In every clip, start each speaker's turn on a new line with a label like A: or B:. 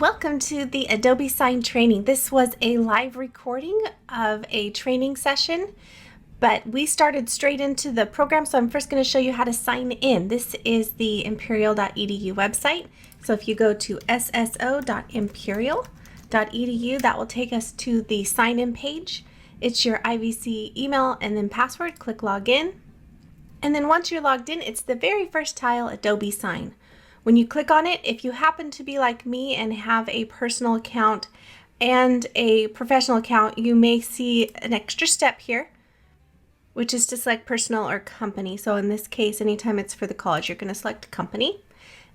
A: Welcome to the Adobe Sign training. This was a live recording of a training session, but we started straight into the program, so I'm first going to show you how to sign in. This is the imperial.edu website. So if you go to sso.imperial.edu, that will take us to the sign in page. It's your IVC email and then password. Click login. And then once you're logged in, it's the very first tile, Adobe Sign. When you click on it, if you happen to be like me and have a personal account and a professional account, you may see an extra step here, which is to select personal or company. So in this case, anytime it's for the college, you're going to select company,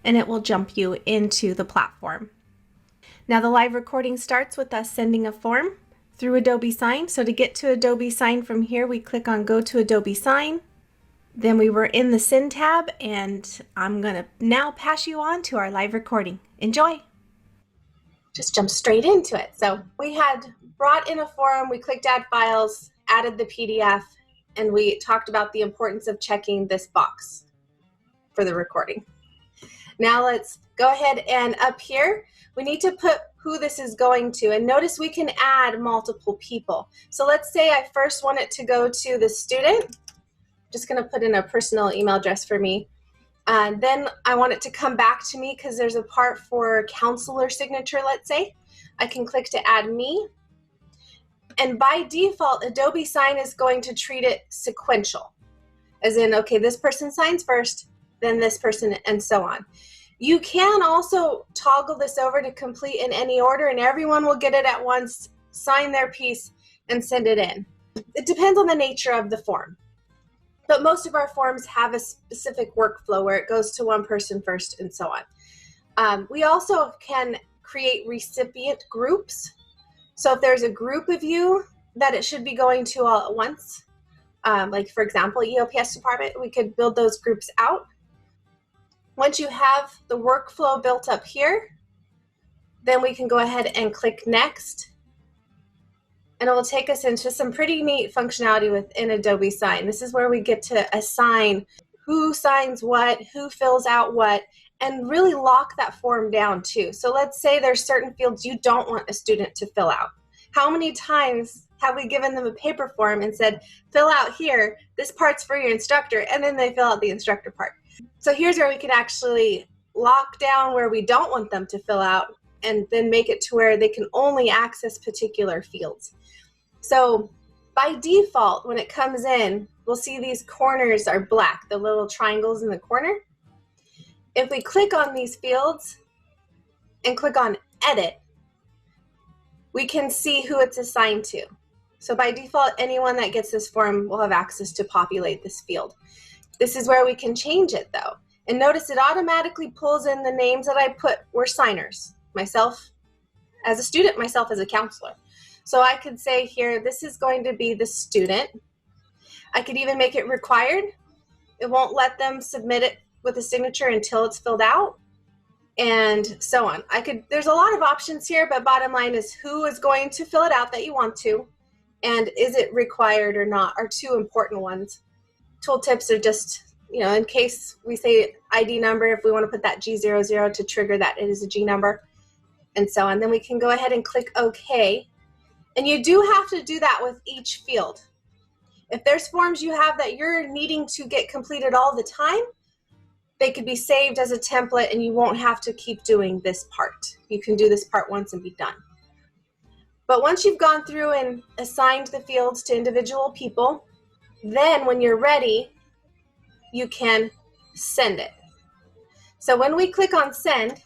A: and it will jump you into the platform. Now the live recording starts with us sending a form through Adobe Sign. So to get to Adobe Sign from here, we click on Go to Adobe Sign. Then we were in the Send tab, and I'm going to now pass you on to our live recording. Enjoy! Just jump straight into it. So we had brought in a form, we clicked Add Files, added the PDF, and we talked about the importance of checking this box for the recording. Now let's go ahead, and up here, we need to put who this is going to. And notice we can add multiple people. So let's say I first want it to go to the student. Just going to put in a personal email address for me. And then I want it to come back to me because there's a part for counselor signature, let's say. I can click to add me. And by default, Adobe Sign is going to treat it sequential. As in, okay, this person signs first, then this person, and so on. You can also toggle this over to complete in any order, and everyone will get it at once, sign their piece, and send it in. It depends on the nature of the form. But most of our forms have a specific workflow where it goes to one person first and so on. We also can create recipient groups. So if there's a group of you that it should be going to all at once, like for example, EOPS department, we could build those groups out. Once you have the workflow built up here, then we can go ahead and click Next. And it will take us into some pretty neat functionality within Adobe Sign. This is where we get to assign who signs what, who fills out what, and really lock that form down too. So let's say there's certain fields you don't want a student to fill out. How many times have we given them a paper form and said, fill out here, this part's for your instructor, and then they fill out the instructor part. So here's where we can actually lock down where we don't want them to fill out and then make it to where they can only access particular fields. So by default, when it comes in, we'll see these corners are black, the little triangles in the corner. If we click on these fields and click on Edit, we can see who it's assigned to. So by default, anyone that gets this form will have access to populate this field. This is where we can change it though. And notice it automatically pulls in the names that I put were signers. Myself as a student, myself as a counselor. So I could say here, this is going to be the student. I could even make it required. It won't let them submit it with a signature until it's filled out, and so on. There's a lot of options here, but bottom line is who is going to fill it out that you want to, and is it required or not are two important ones. Tooltips are just, in case we say ID number, if we want to put that G00 to trigger that it is a G number, and so on. Then we can go ahead and click OK. And you do have to do that with each field. If there's forms you have that you're needing to get completed all the time, they could be saved as a template and you won't have to keep doing this part. You can do this part once and be done. But once you've gone through and assigned the fields to individual people, then when you're ready, you can send it. So when we click on Send,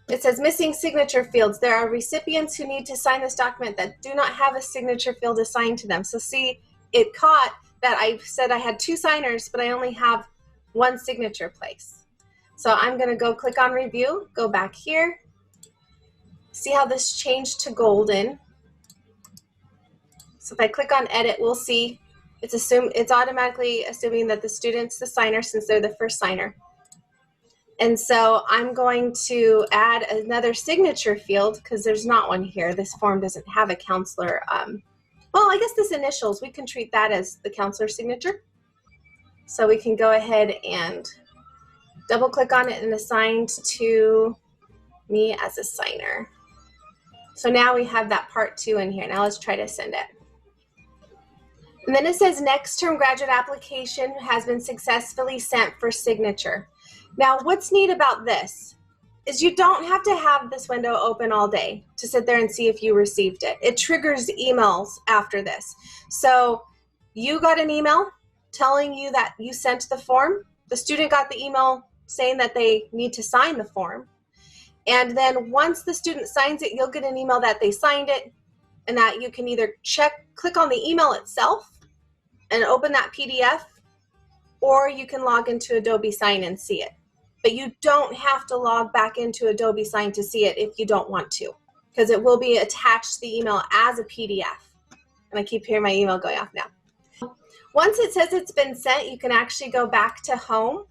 A: it says missing signature fields. There are recipients who need to sign this document that do not have a signature field assigned to them. So see, it caught that I said I had two signers, but I only have one signature place. So I'm going to go click on Review, go back here, see how this changed to golden. So if I click on Edit, we'll see it's automatically assuming that the student's the signer since they're the first signer. And so I'm going to add another signature field because there's not one here. This form doesn't have a counselor. Well, I guess this initials, we can treat that as the counselor signature. So we can go ahead and double click on it and assign to me as a signer. So now we have that part 2 in here. Now let's try to send it. And then it says next term graduate application has been successfully sent for signature. Now what's neat about this is you don't have to have this window open all day to sit there and see if you received it. It triggers emails after this. So you got an email telling you that you sent the form. The student got the email saying that they need to sign the form. And then once the student signs it, you'll get an email that they signed it, and that you can either click on the email itself and open that PDF, or you can log into Adobe Sign and see it. But you don't have to log back into Adobe Sign to see it if you don't want to, because it will be attached to the email as a PDF. And I keep hearing my email going off now. Once it says it's been sent, you can actually go back to home.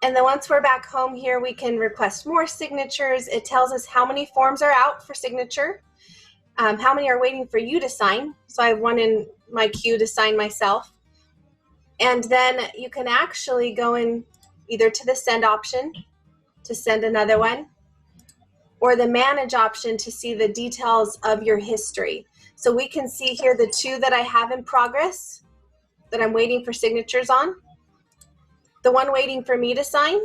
A: And then once we're back home here, we can request more signatures. It tells us how many forms are out for signature, how many are waiting for you to sign. So I have one in my queue to sign myself. And then you can actually go in either to the send option to send another one, or the manage option to see the details of your history. So we can see here the 2 that I have in progress that I'm waiting for signatures on, the one waiting for me to sign,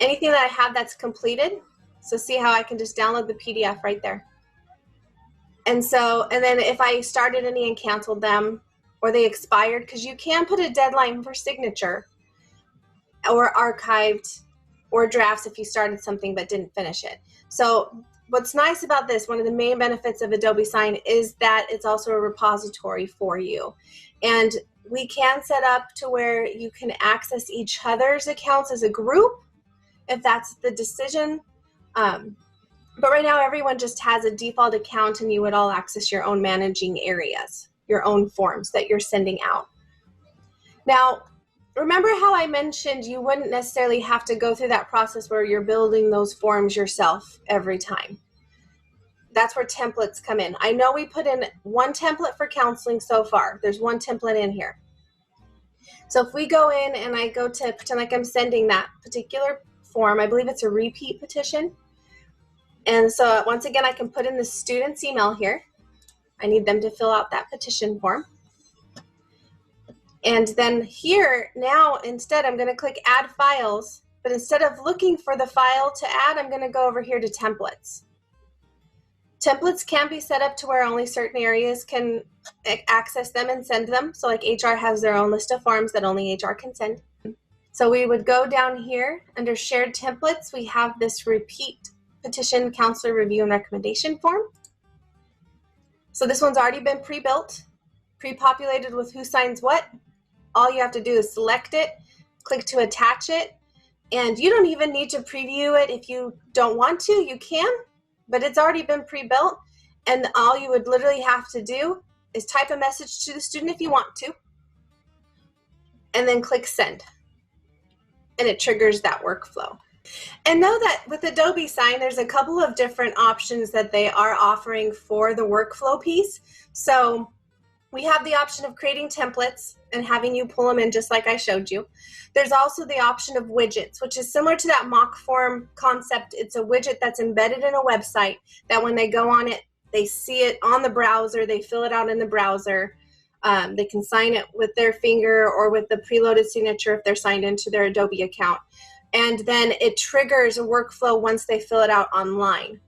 A: anything that I have that's completed. So see how I can just download the PDF right there. And then if I started any and canceled them, or they expired, because you can put a deadline for signature, or archived, or drafts if you started something but didn't finish it. So what's nice about this, one of the main benefits of Adobe Sign, is that it's also a repository for you. And we can set up to where you can access each other's accounts as a group, if that's the decision. But right now, everyone just has a default account, and you would all access your own managing areas, your own forms that you're sending out. Now, remember how I mentioned you wouldn't necessarily have to go through that process where you're building those forms yourself every time. That's where templates come in. I know we put in one template for counseling so far. There's one template in here. So if we go in and I go to pretend like I'm sending that particular form, I believe it's a repeat petition. And so once again, I can put in the student's email here. I need them to fill out that petition form. And then here, now instead I'm going to click add files, but instead of looking for the file to add, I'm going to go over here to templates. Templates can be set up to where only certain areas can access them and send them. So like HR has their own list of forms that only HR can send. So we would go down here under shared templates. We have this repeat petition counselor review and recommendation form. So this one's already been pre-built, pre-populated with who signs what. All you have to do is select it, click to attach it, and you don't even need to preview it if you don't want to. You can, but it's already been pre-built, and all you would literally have to do is type a message to the student if you want to, and then click send, and it triggers that workflow. And know that with Adobe Sign, there's a couple of different options that they are offering for the workflow piece. So we have the option of creating templates and having you pull them in just like I showed you. There's also the option of widgets, which is similar to that mock form concept. It's a widget that's embedded in a website that when they go on it, they see it on the browser, they fill it out in the browser. They can sign it with their finger or with the preloaded signature if they're signed into their Adobe account. And then it triggers a workflow once they fill it out online.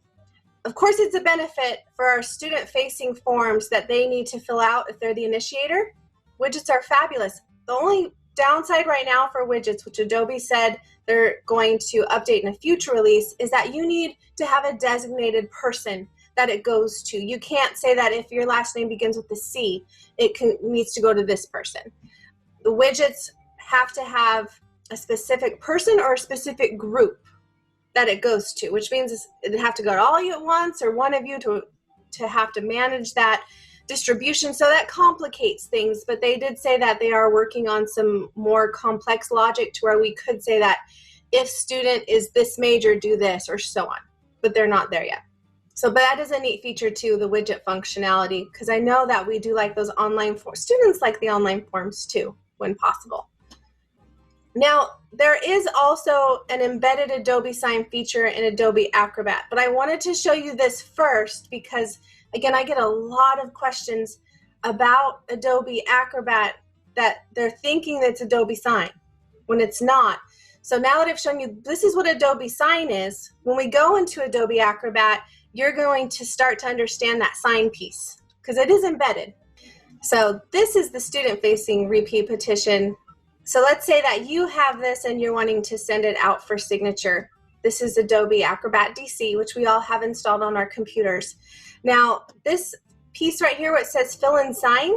A: Of course, it's a benefit for our student-facing forms that they need to fill out if they're the initiator. Widgets are fabulous. The only downside right now for widgets, which Adobe said they're going to update in a future release, is that you need to have a designated person that it goes to. You can't say that if your last name begins with a C, it needs to go to this person. The widgets have to have a specific person or a specific group that it goes to, which means it'd have to go to all you at once or one of you to have to manage that distribution. So that complicates things, but they did say that they are working on some more complex logic to where we could say that if student is this major, do this, or so on, but they're not there yet. So, but that is a neat feature too, the widget functionality, because I know that we do like those online forms. Students like the online forms too, when possible. Now, there is also an embedded Adobe Sign feature in Adobe Acrobat, but I wanted to show you this first because, again, I get a lot of questions about Adobe Acrobat that they're thinking it's Adobe Sign when it's not. So now that I've shown you this is what Adobe Sign is, when we go into Adobe Acrobat, you're going to start to understand that sign piece because it is embedded. So this is the student-facing repeat petition. So let's say that you have this and you're wanting to send it out for signature. This is Adobe Acrobat DC, which we all have installed on our computers. Now, this piece right here where it says fill and sign,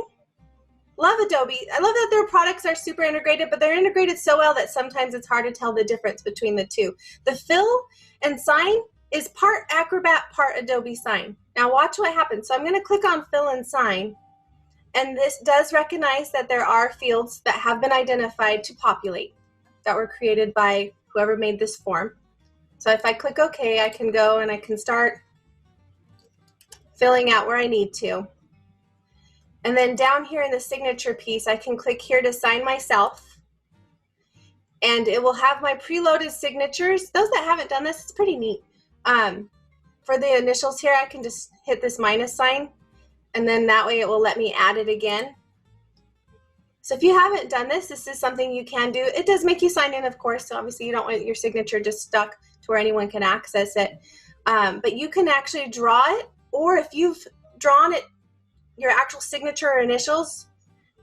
A: love Adobe. I love that their products are super integrated, but they're integrated so well that sometimes it's hard to tell the difference between the two. The fill and sign is part Acrobat, part Adobe Sign. Now watch what happens. So I'm going to click on fill and sign. And this does recognize that there are fields that have been identified to populate that were created by whoever made this form. So if I click OK, I can go and I can start filling out where I need to. And then down here in the signature piece, I can click here to sign myself. And it will have my preloaded signatures. Those that haven't done this, it's pretty neat. For the initials here, I can just hit this minus sign. And then that way it will let me add it again. So if you haven't done this, this is something you can do. It does make you sign in, of course, so obviously you don't want your signature just stuck to where anyone can access it. But you can actually draw it, or if you've drawn it, your actual signature or initials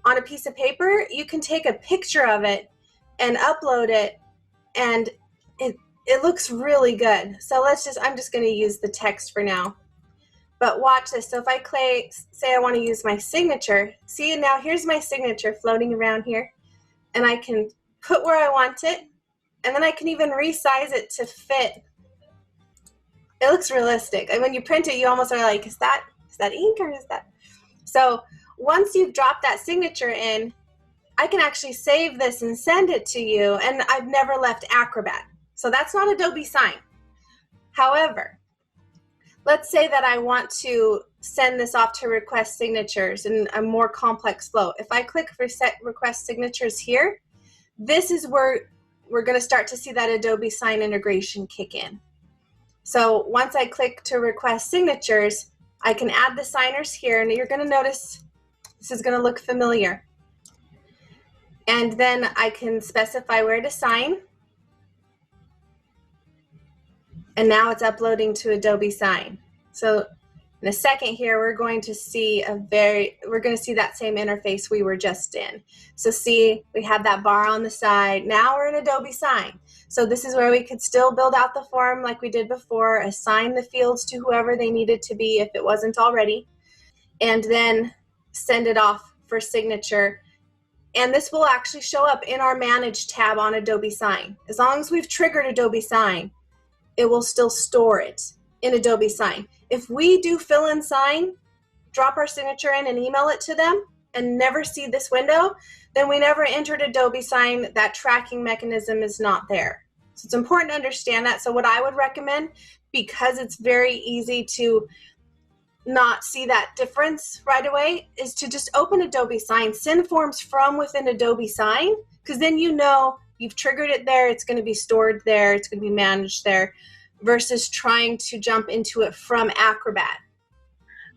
A: on a piece of paper, you can take a picture of it and upload it, and it looks really good. So I'm just gonna use the text for now. But watch this. So if I say I want to use my signature, see now here's my signature floating around here, and I can put where I want it, and then I can even resize it to fit. It looks realistic. And when you print it, you almost are like, is that ink or is that? So once you've dropped that signature in, I can actually save this and send it to you, and I've never left Acrobat. So that's not Adobe Sign. However, let's say that I want to send this off to request signatures in a more complex flow. If I click for set request signatures here, this is where we're going to start to see that Adobe Sign integration kick in. So once I click to request signatures, I can add the signers here, and you're going to notice this is going to look familiar. And then I can specify where to sign. And now it's uploading to Adobe Sign. So in a second here, we're going to see that same interface we were just in. So see, we have that bar on the side. Now we're in Adobe Sign. So this is where we could still build out the form like we did before, assign the fields to whoever they needed to be if it wasn't already, and then send it off for signature. And this will actually show up in our Manage tab on Adobe Sign. As long as we've triggered Adobe Sign, it will still store it in Adobe Sign. If we do fill and sign, drop our signature in and email it to them and never see this window, then we never entered Adobe Sign. That tracking mechanism is not there. So it's important to understand that. So what I would recommend, because it's very easy to not see that difference right away, is to just open Adobe Sign, send forms from within Adobe Sign, because then you know you've triggered it there, it's going to be stored there, it's going to be managed there, versus trying to jump into it from Acrobat.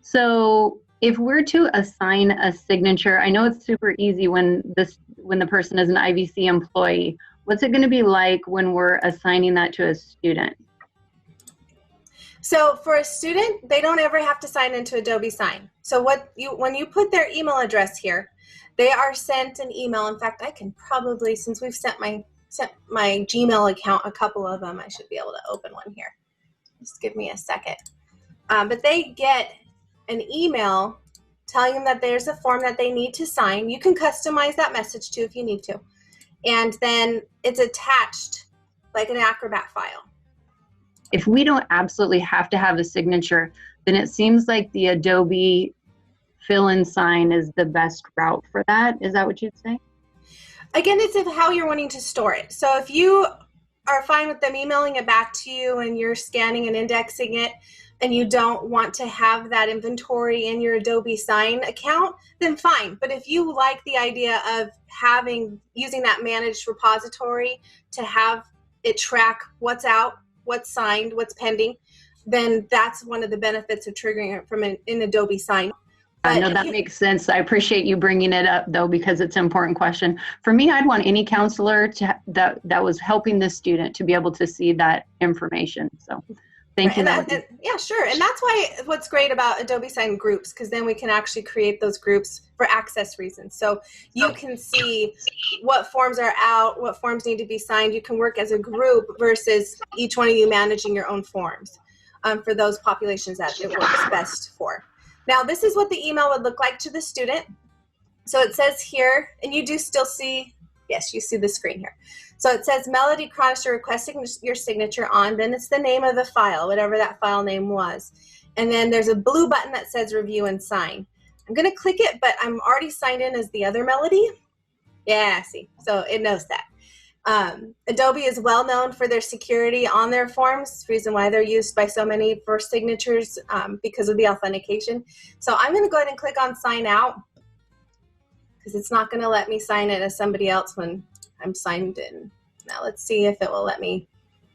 B: So if we're to assign a signature, I know it's super easy when the person is an IVC employee. What's it going to be like when we're assigning that to a student?
A: So for a student, they don't ever have to sign into Adobe Sign. So when you put their email address here, they are sent an email. In fact, I can probably, since we've sent my Gmail account, a couple of them, I should be able to open one here. Just give me a second. But they get an email telling them that there's a form that they need to sign. You can customize that message too if you need to. And then it's attached like an Acrobat file.
B: If we don't absolutely have to have a signature, then it seems like the Adobe fill and sign is the best route for that. Is that what you'd say?
A: Again, it's how you're wanting to store it. So if you are fine with them emailing it back to you and you're scanning and indexing it, and you don't want to have that inventory in your Adobe Sign account, then fine. But if you like the idea of using that managed repository to have it track what's out, what's signed, what's pending, then that's one of the benefits of triggering it from in Adobe Sign.
B: I know that makes sense. I appreciate you bringing it up, though, because it's an important question. For me, I'd want any counselor that was helping this student to be able to see that information. So thank you.
A: Yeah, sure. And that's what's great about Adobe Sign groups, because then we can actually create those groups for access reasons. So you can see what forms are out, what forms need to be signed. You can work as a group versus each one of you managing your own forms for those populations that it works best for. Now, this is what the email would look like to the student. So it says here, and you do still see, yes, you see the screen here. So it says Melody Cronister requesting your signature on, then it's the name of the file, whatever that file name was. And then there's a blue button that says review and sign. I'm going to click it, but I'm already signed in as the other Melody. Yeah, see, so it knows that. Adobe is well known for their security on their forms, the reason why they're used by so many for signatures because of the authentication. So I'm going to go ahead and click on sign out because it's not going to let me sign it as somebody else when I'm signed in. Now let's see if it will let me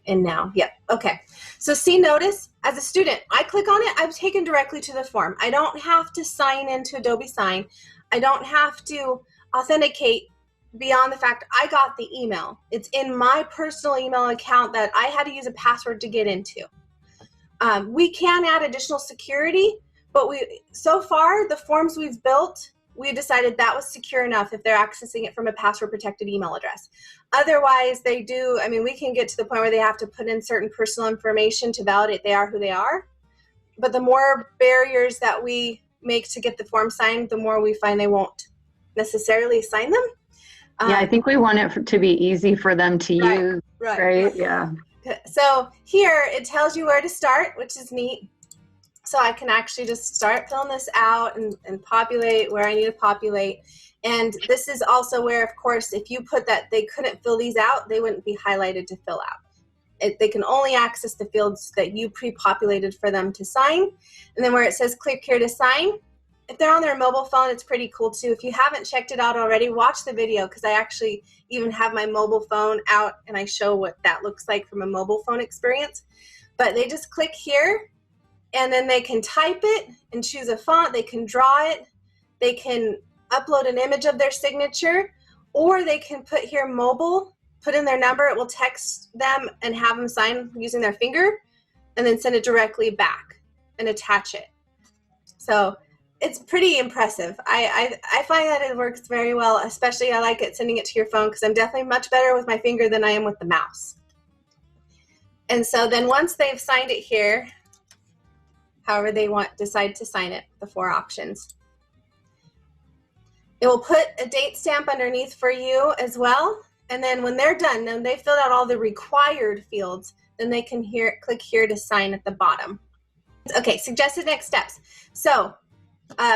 A: in now. Yep. Okay. So see, notice as a student, I click on it, I'm taken directly to the form. I don't have to sign into Adobe Sign. I don't have to authenticate beyond the fact I got the email. It's in my personal email account that I had to use a password to get into. We can add additional security, but so far the forms we've built, we decided that was secure enough if they're accessing it from a password protected email address. Otherwise they do, I mean, we can get to the point where they have to put in certain personal information to validate they are who they are. But the more barriers that we make to get the form signed, the more we find they won't necessarily sign them.
B: Yeah, I think we want it to be easy for them to use, right? Yeah.
A: So here it tells you where to start, which is neat. So I can actually just start filling this out and populate where I need to populate. And this is also where, of course, if you put that they couldn't fill these out, they wouldn't be highlighted to fill out. They can only access the fields that you pre-populated for them to sign. And then where it says click here to sign, if they're on their mobile phone, it's pretty cool too. If you haven't checked it out already, watch the video because I actually even have my mobile phone out and I show what that looks like from a mobile phone experience. But they just click here and then they can type it and choose a font. They can draw it. They can upload an image of their signature, or they can put here mobile, put in their number. It will text them and have them sign using their finger and then send it directly back and attach it. So it's pretty impressive. I find that it works very well, especially I like it sending it to your phone because I'm definitely much better with my finger than I am with the mouse. And so then once they've signed it here, however they decide to sign it, the 4 options, it will put a date stamp underneath for you as well. And then when they're done, then they filled out all the required fields, then they can click here to sign at the bottom. Okay, suggested next steps. So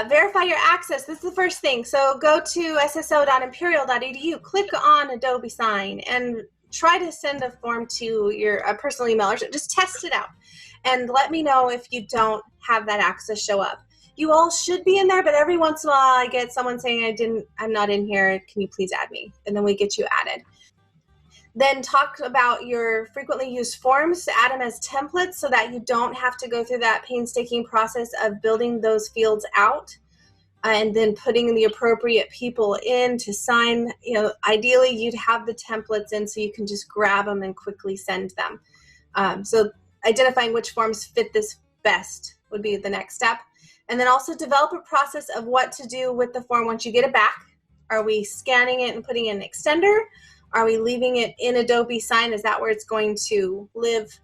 A: verify your access. This is the first thing. So go to sso.imperial.edu, click on Adobe Sign, and try to send a form to your personal email, or just test it out. And let me know if you don't have that access show up. You all should be in there, but every once in a while I get someone saying I'm not in here. Can you please add me? And then we get you added. Then talk about your frequently used forms, to add them as templates so that you don't have to go through that painstaking process of building those fields out and then putting the appropriate people in to sign. You know, ideally you'd have the templates in so you can just grab them and quickly send them. So identifying which forms fit this best would be the next step. And then also develop a process of what to do with the form once you get it back. Are we scanning it and putting in an extender? Are we leaving it in Adobe Sign? Is that where it's going to live?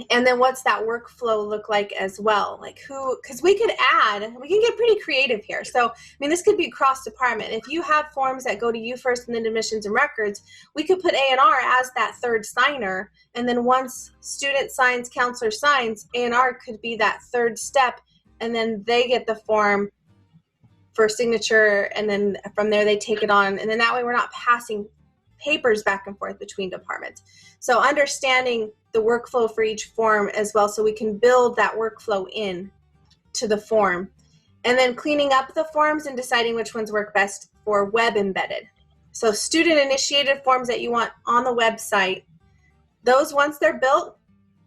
A: And then what's that workflow look like as well? Like because we can get pretty creative here. So, I mean, this could be cross department. If you have forms that go to you first and then admissions and records, we could put A&R as that third signer. And then once student signs, counselor signs, A&R could be that third step. And then they get the form for signature, and then from there they take it on, and then that way we're not passing papers back and forth between departments. So understanding the workflow for each form as well, so we can build that workflow in to the form. And then cleaning up the forms and deciding which ones work best for web embedded. So student initiated forms that you want on the website, those once they're built,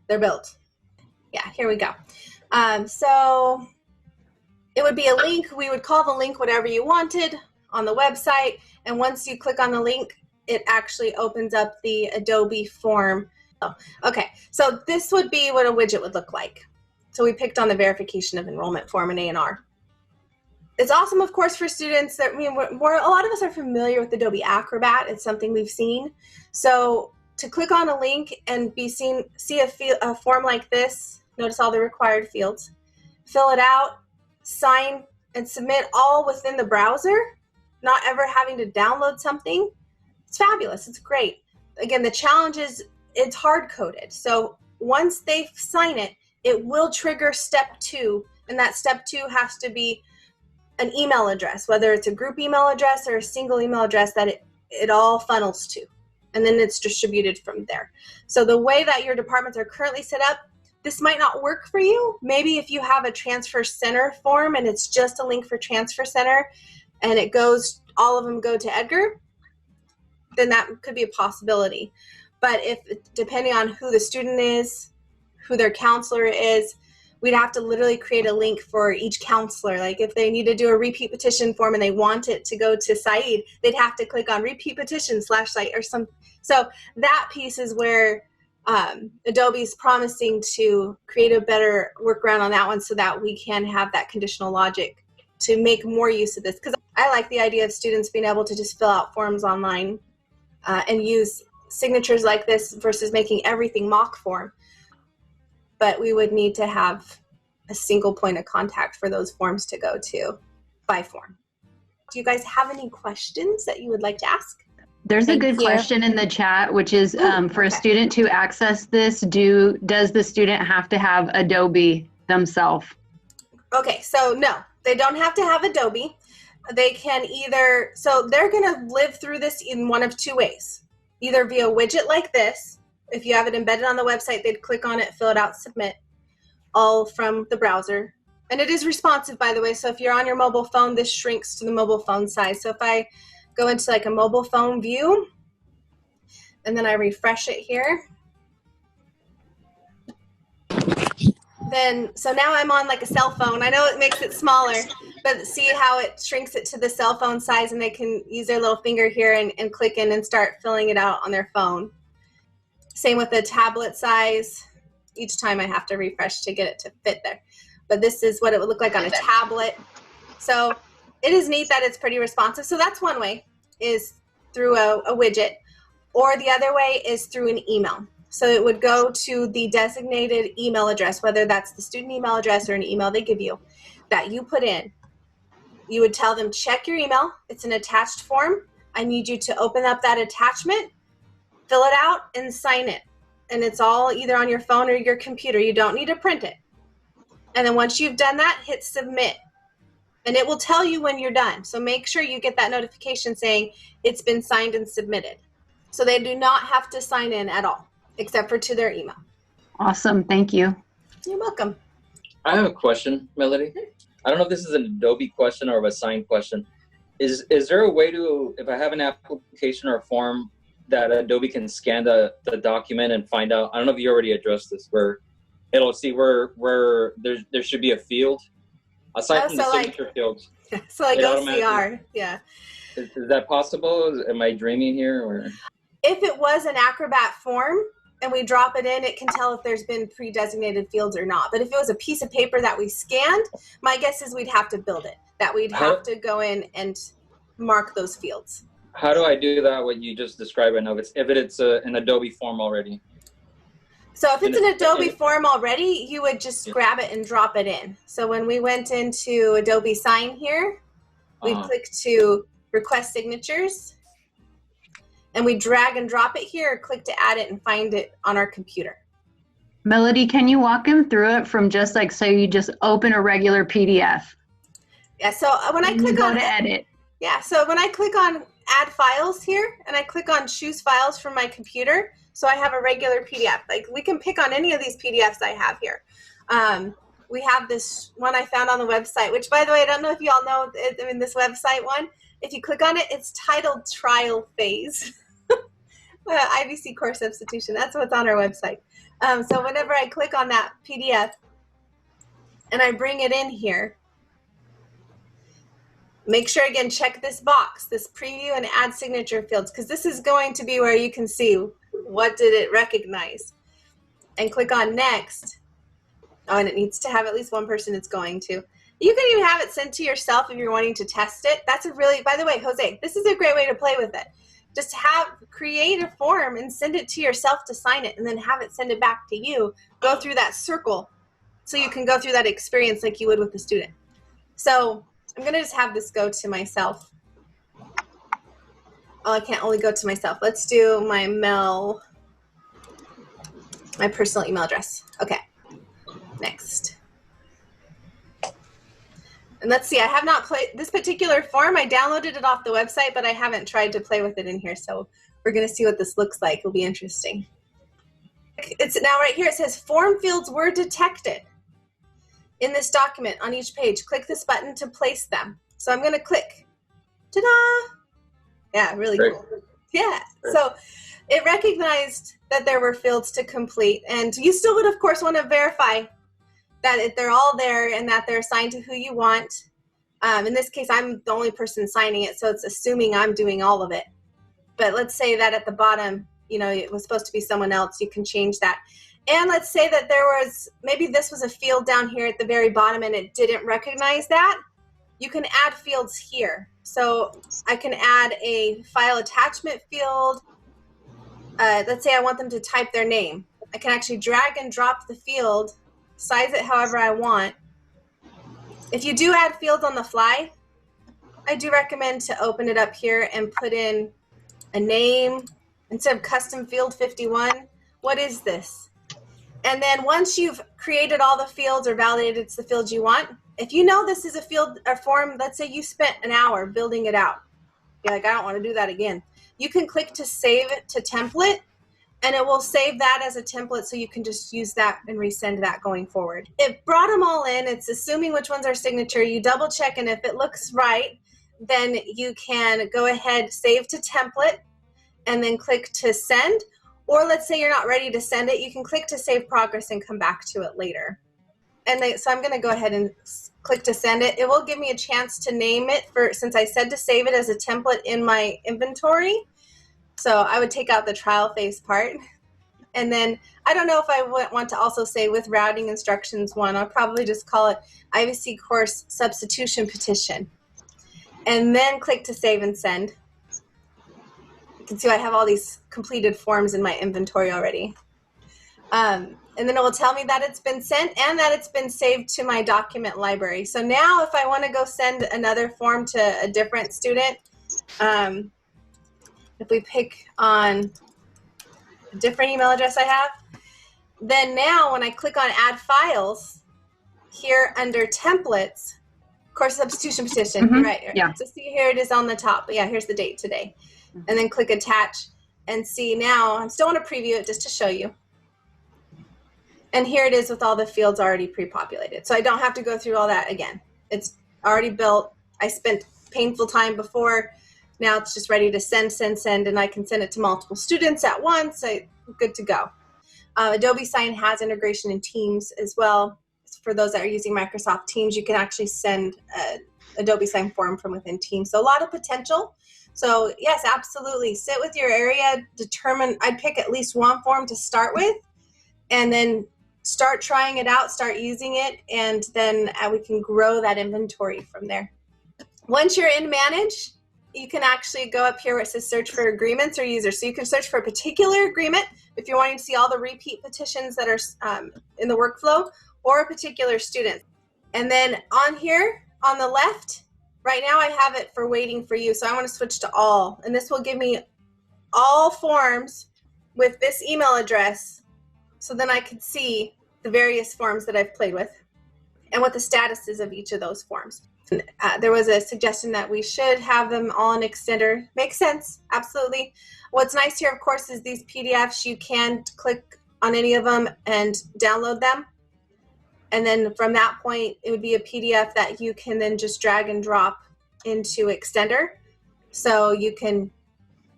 A: they're built. Yeah, here we go. So it would be a link. We would call the link whatever you wanted on the website. And once you click on the link, it actually opens up the Adobe form. Oh, okay, so this would be what a widget would look like. So we picked on the verification of enrollment form in A&R. It's awesome, of course, for students that, a lot of us are familiar with Adobe Acrobat. It's something we've seen. So to click on a link and see a form like this, notice all the required fields, fill it out, sign, and submit all within the browser, not ever having to download something. It's fabulous. It's great. Again, the challenge is it's hard-coded. So once they sign it, it will trigger step 2, and that step 2 has to be an email address, whether it's a group email address or a single email address that it all funnels to, and then it's distributed from there. So the way that your departments are currently set up, this might not work for you. Maybe if you have a Transfer Center form and it's just a link for Transfer Center and all of them go to Edgar, then that could be a possibility. But depending on who the student is, who their counselor is, we'd have to literally create a link for each counselor. Like if they need to do a repeat petition form and they want it to go to Saeed, they'd have to click on repeat petition /Saeed or some. So that piece is where Adobe's promising to create a better workaround on that one so that we can have that conditional logic to make more use of this. Because I like the idea of students being able to just fill out forms online and use signatures like this versus making everything mock form. But we would need to have a single point of contact for those forms to go to by form. Do you guys have any questions that you would like to ask?
B: There's a good question in the chat, which is for a student to access this, does the student have to have Adobe themselves?
A: Okay, so no, they don't have to have Adobe. They can so they're gonna live through this in one of 2 ways. Either via widget like this. If you have it embedded on the website, they'd click on it, fill it out, submit, all from the browser. And it is responsive, by the way, so if you're on your mobile phone, this shrinks to the mobile phone size. So if I go into like a mobile phone view, and then I refresh it here, so now I'm on like a cell phone. I know it makes it smaller, but see how it shrinks it to the cell phone size, and they can use their little finger here and click in and start filling it out on their phone. Same with the tablet size. Each time I have to refresh to get it to fit there. But this is what it would look like on a tablet. So it is neat that it's pretty responsive. So that's one way, is through a widget. Or the other way is through an email. So it would go to the designated email address, whether that's the student email address or an email they give you that you put in. You would tell them, check your email. It's an attached form. I need you to open up that attachment, fill it out, and sign it. And it's all either on your phone or your computer. You don't need to print it. And then once you've done that, hit submit. And it will tell you when you're done. So make sure you get that notification saying it's been signed and submitted. So they do not have to sign in at all, except for to their email.
B: Awesome, thank you.
A: You're welcome.
C: I have a question, Melody. I don't know if this is an Adobe question or a Sign question. Is there a way to, if I have an application or a form, that Adobe can scan the document and find out, I don't know if you already addressed this, where it'll see where there should be a field aside from the signature fields.
A: So like OCR, yeah.
C: Is that possible? Am I dreaming here? Or?
A: If it was an Acrobat form and we drop it in, it can tell if there's been pre-designated fields or not. But if it was a piece of paper that we scanned, my guess is we'd have to build it, that we'd have to go in and mark those fields.
C: How do I do that, what you just described right now, if it's an Adobe form already?
A: So if it's an Adobe form already, you would just grab it and drop it in. So when we went into Adobe Sign here, we click to request signatures, and we drag and drop it here, or click to add it and find it on our computer.
B: Melody, can you walk him through it from just like, so you just open a regular PDF?
A: Yeah, so when I click on
B: to edit.
A: Yeah, so when I click on add files here, and I click on choose files from my computer, so I have a regular PDF. Like, we can pick on any of these PDFs I have here. We have this one I found on the website, which, by the way, I don't know if you all know, this website one, if you click on it, it's titled Trial Phase. IVC course substitution. That's what's on our website. So whenever I click on that PDF and I bring it in here, make sure, again, check this box, this preview and add signature fields, because this is going to be where you can see what did it recognize. And click on next. Oh, and it needs to have at least one person it's going to. You can even have it sent to yourself if you're wanting to test it. That's a really, by the way, Jose, this is a great way to play with it. Just create a form and send it to yourself to sign it, and then have it send it back to you. Go through that circle so you can go through that experience like you would with the student. So I'm going to just have this go to myself. Oh, I can't only go to myself. Let's do my personal email address. Okay, next. And let's see, I have not played this particular form. I downloaded it off the website, but I haven't tried to play with it in here. So we're going to see what this looks like. It'll be interesting. It's now right here. It says form fields were detected in this document on each page. Click this button to place them. So I'm going to click. Ta-da! Yeah, really
C: Great.
A: cool. Yeah. So it recognized that there were fields to complete. And you still would, of course, want to verify that they're all there and that they're assigned to who you want. In this case, I'm the only person signing it, so it's assuming I'm doing all of it. But let's say that at the bottom, it was supposed to be someone else. You can change that. And let's say that maybe this was a field down here at the very bottom and it didn't recognize that. You can add fields here. So I can add a file attachment field. Let's say I want them to type their name. I can actually drag and drop the field, size it however I want. If you do add fields on the fly, I do recommend to open it up here and put in a name instead of custom field 51. What is this? And then once you've created all the fields or validated it's the fields you want, if you know this is a field or form, let's say you spent an hour building it out. You're like, I don't want to do that again. You can click to save it to template, and it will save that as a template so you can just use that and resend that going forward. It brought them all in. It's assuming which one's our signature. You double check, and if it looks right, then you can go ahead, save to template, and then click to send. Or let's say you're not ready to send it, you can click to save progress and come back to it later. And so I'm going to go ahead and click to send it. It will give me a chance to name it since I said to save it as a template in my inventory. So I would take out the trial phase part. And then I don't know if I want to also say with routing instructions 1, I'll probably just call it IVC course substitution petition. And then click to save and send. You can see I have all these completed forms in my inventory already. And then it will tell me that it's been sent and that it's been saved to my document library. So now if I want to go send another form to a different student, if we pick on a different email address I have, then now when I click on add files, here under templates, course substitution petition, right?
B: Yeah.
A: So see here it is on the top. Yeah, here's the date today. And then click attach and see now, I still want to preview it just to show you. And here it is with all the fields already pre-populated. So I don't have to go through all that again. It's already built. I spent painful time before. Now it's just ready to send, and I can send it to multiple students at once. Good to go. Adobe Sign has integration in Teams as well. For those that are using Microsoft Teams, you can actually send Adobe Sign form from within Teams. So a lot of potential. So yes, absolutely. Sit with your area, determine, I'd pick at least one form to start with, and then start trying it out, start using it, and then we can grow that inventory from there. Once you're in Manage, you can actually go up here where it says search for agreements or users. So you can search for a particular agreement if you're wanting to see all the repeat petitions that are in the workflow, or a particular student. And then on here, on the left, right now I have it for waiting for you. So I want to switch to all. And this will give me all forms with this email address. So then I can see the various forms that I've played with and what the status is of each of those forms. There was a suggestion that we should have them all in Extender. Makes sense, absolutely. What's nice here, of course, is these PDFs. You can click on any of them and download them. And then from that point, it would be a PDF that you can then just drag and drop into Extender. So you can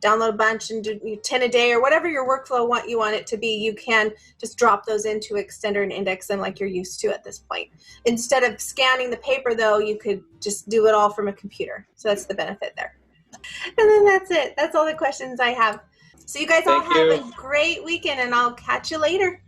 A: download a bunch and do 10 a day or whatever your workflow you want it to be. You can just drop those into Extender and index them like you're used to at this point. Instead of scanning the paper, though, you could just do it all from a computer. So that's the benefit there. And then that's it. That's all the questions I have. So you guys all have a great weekend, and I'll catch you later.